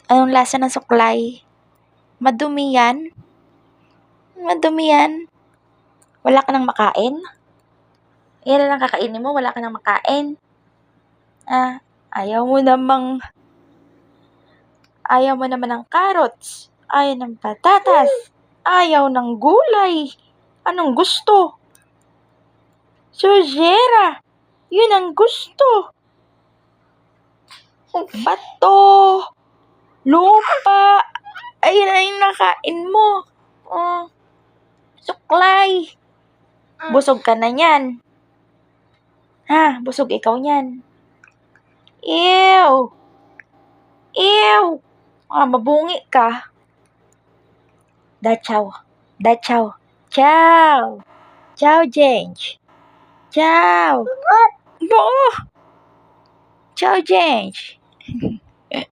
Anong lasa ng suklay? Madumi yan? Madumi yan? Wala ka nang makain? Yan na lang kakainin mo, wala ka nang makain? Ayaw mo naman ng carrots, ayaw ng patatas, ayaw ng gulay. Anong gusto? Sujera, yun ang gusto. Bato, lupa, ayun na yung nakain mo. Suklay. Busog ka na yan. Busog ikaw niyan. Ew! Ew! Mabungi ka. Dachaw. Dachaw. Chow! Chow, Jenj. Chow! Chow, Jenj.